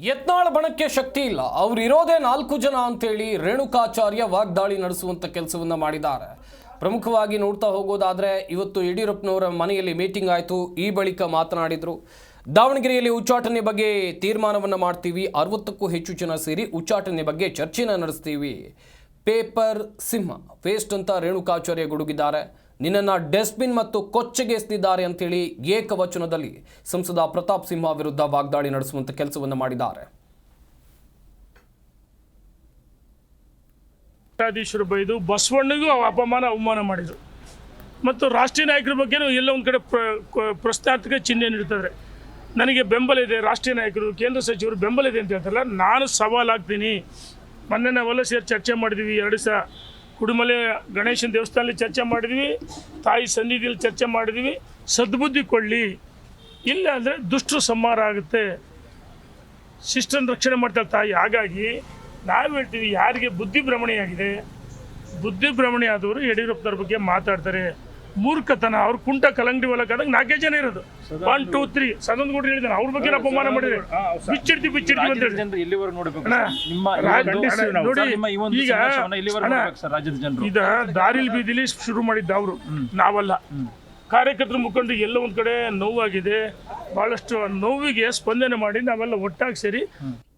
ಯತ್ನಾಳ್ ಬಣಕ್ಕೆ ಶಕ್ತಿ ಇಲ್ಲ, ಅವ್ರು ಇರೋದೇ 4 ಜನ ಅಂತೇಳಿ ರೇಣುಕಾಚಾರ್ಯ ವಾಗ್ದಾಳಿ ನಡೆಸುವಂತ ಕೆಲಸವನ್ನ ಮಾಡಿದ್ದಾರೆ. ಪ್ರಮುಖವಾಗಿ ನೋಡ್ತಾ ಹೋಗೋದಾದ್ರೆ ಇವತ್ತು ಯಡಿಯೂರಪ್ಪನವರ ಮನೆಯಲ್ಲಿ ಮೀಟಿಂಗ್ ಆಯಿತು. ಈ ಬಳಿಕ ಮಾತನಾಡಿದ್ರು. ದಾವಣಗೆರೆಯಲ್ಲಿ ಉಚ್ಚಾಟನೆ ಬಗ್ಗೆ ತೀರ್ಮಾನವನ್ನು ಮಾಡ್ತೀವಿ, 60ಕ್ಕೂ ಹೆಚ್ಚು ಜನ ಸೇರಿ ಉಚ್ಚಾಟನೆ ಬಗ್ಗೆ ಚರ್ಚೆನ ನಡೆಸ್ತೀವಿ. ಪೇಪರ್ ಸಿಂಹ ವೇಸ್ಟ್ ಅಂತ ರೇಣುಕಾಚಾರ್ಯ ಗುಡುಗಿದ್ದಾರೆ. ನಿನ್ನನ್ನು ಡಸ್ಟ್ಬಿನ್ ಮತ್ತು ಕೊಚ್ಚೆಗೆ ಎಸೆದಿದ್ದಾರೆ ಅಂತೇಳಿ ಏಕವಚನದಲ್ಲಿ ಸಂಸದ ಪ್ರತಾಪ್ ಸಿಂಹ ವಿರುದ್ಧ ವಾಗ್ದಾಳಿ ನಡೆಸುವಂತ ಕೆಲಸವನ್ನು ಮಾಡಿದ್ದಾರೆ. ಬೈದು ಬಸವಣ್ಣಗೂ ಅವಮಾನ ಮಾಡಿದರು ಮತ್ತು ರಾಷ್ಟ್ರೀಯ ನಾಯಕರ ಬಗ್ಗೆನೂ ಎಲ್ಲ ಒಂದು ಕಡೆ ಪ್ರಶ್ನಾರ್ಥಕ ಚಿಹ್ನೆ ನೀಡ್ತಾರೆ. ನನಗೆ ಬೆಂಬಲ ಇದೆ, ರಾಷ್ಟ್ರೀಯ ನಾಯಕರು ಕೇಂದ್ರ ಸಚಿವರು ಬೆಂಬಲ ಇದೆ ಅಂತ ಹೇಳ್ತಾರಲ್ಲ, ನಾನು ಸವಾಲಾಗ್ತೀನಿ. ಮೊನ್ನೆ ನಾವೆಲ್ಲ ಸೇರಿ ಚರ್ಚೆ ಮಾಡಿದ್ವಿ. 2 ದಿವಸ ಕುಡುಮಲೆ ಗಣೇಶನ ದೇವಸ್ಥಾನದಲ್ಲಿ ಚರ್ಚೆ ಮಾಡಿದ್ವಿ, ತಾಯಿ ಸನ್ನಿಧಿಯಲ್ಲಿ ಚರ್ಚೆ ಮಾಡಿದ್ವಿ. ಸದ್ಬುದ್ಧಿ ಕೊಳ್ಳಿ, ಇಲ್ಲ ಅಂದರೆ ದುಷ್ಟರು ಸಂಹಾರ ಆಗುತ್ತೆ, ಶಿಷ್ಟನ ರಕ್ಷಣೆ ಮಾಡ್ತಾರೆ ತಾಯಿ. ಹಾಗಾಗಿ ನಾವು ಹೇಳ್ತೀವಿ, ಯಾರಿಗೆ ಬುದ್ಧಿಭ್ರಮಣೆಯಾಗಿದೆ, ಬುದ್ಧಿಭ್ರಮಣೆ ಆದವರು ಯಡಿಯೂರಪ್ಪನವ್ರ ಬಗ್ಗೆ ಮಾತಾಡ್ತಾರೆ. ಮೂರ್ಖತನ, ಅವ್ರು ಕುಂಟ ಕಲಂಗಡಿ ಹೊಲಕ್ಕಾದಾಗ 4 ಜನ ಇರೋದು. 1 2 3 ಸದನ್ ಕೂಡ ಹೇಳಿದಾನೆ, ಅವ್ರ ಬಗ್ಗೆ ಅಪಮಾನ ಮಾಡಿದ್ರೆ ಬಿಚ್ಚಿಡ್ತೀವಿ ಅಂತ ಹೇಳಿ. ಈಗ ದಾರಿಲ್ ಬೀದಿಲಿ ಶುರು ಮಾಡಿದ್ದ ಅವರು, ನಾವಲ್ಲ. ಕಾರ್ಯಕರ್ತರ ಮುಖಂಡರು ಎಲ್ಲ ಒಂದ್ ಕಡೆ ನೋವಾಗಿದೆ. ಬಹಳಷ್ಟು ನೋವಿಗೆ ಸ್ಪಂದನೆ ಮಾಡಿ ನಾವೆಲ್ಲ ಒಟ್ಟಾಗಿ ಸೇರಿ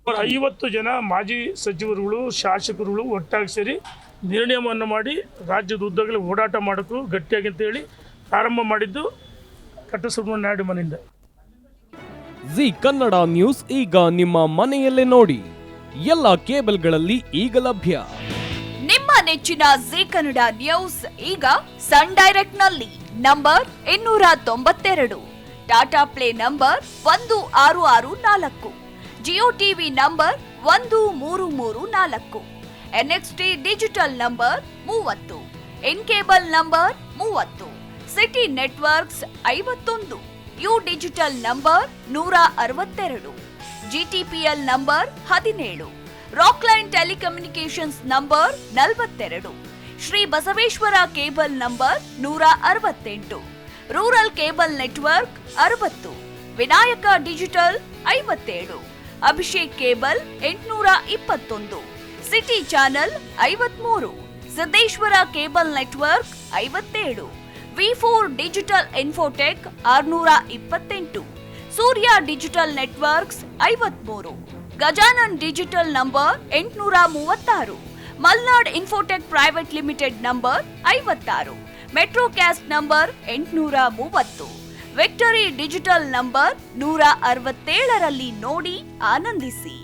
50 ಜನ ಮಾಜಿ ಸಚಿವರುಗಳು, ಶಾಸಕರುಗಳು ಒಟ್ಟಾಗಿ ಸೇರಿ ನಿರ್ಣಯವನ್ನು ಮಾಡಿ ರಾಜ್ಯದ ಉದ್ದಗಲೇ ಓಡಾಟ ಮಾಡೋಕ್ಕೂ ಗಟ್ಟಿಯಾಗಿ ಅಂತ ಹೇಳಿ ಪ್ರಾರಂಭ ಮಾಡಿದ್ದು ಕಟ್ಟಸುಬ್ರಹ್ಮಣ್ಯ ನಾಯ್ಡು ಮನೆಯಿಂದ. ಜಿ ಕನ್ನಡ ನ್ಯೂಸ್ ಈಗ ನಿಮ್ಮ ಮನೆಯಲ್ಲೇ ನೋಡಿ. ಎಲ್ಲ ಕೇಬಲ್ಗಳಲ್ಲಿ ಈಗ ಲಭ್ಯ. ನಿಮ್ಮ ನೆಚ್ಚಿನ ಜಿ ಕನ್ನಡ ನ್ಯೂಸ್ ಈಗ ಸನ್ ಡೈರೆಕ್ಟ್ ನಲ್ಲಿ number 292, Tata play number 1664, Jio TV number 1334, NXT digital number 30, in cable number 30, city networks 51, U digital number 162, GTPL number 17, Rockline telecommunications number 42, Shri Basaveshwara cable number 168, rural cable network 60, Vinayaka digital 57, Abhishek cable 821, city channel 53, Siddeshwara cable network 57, V4 digital Infotech 628, Surya digital networks 53, Gajanan digital number 836, Malnad Infotech Private Limited number 56, Metrocast number 830, Victory Digital number 167ರಲ್ಲಿ ನೋಡಿ ಆನಂದಿಸಿ.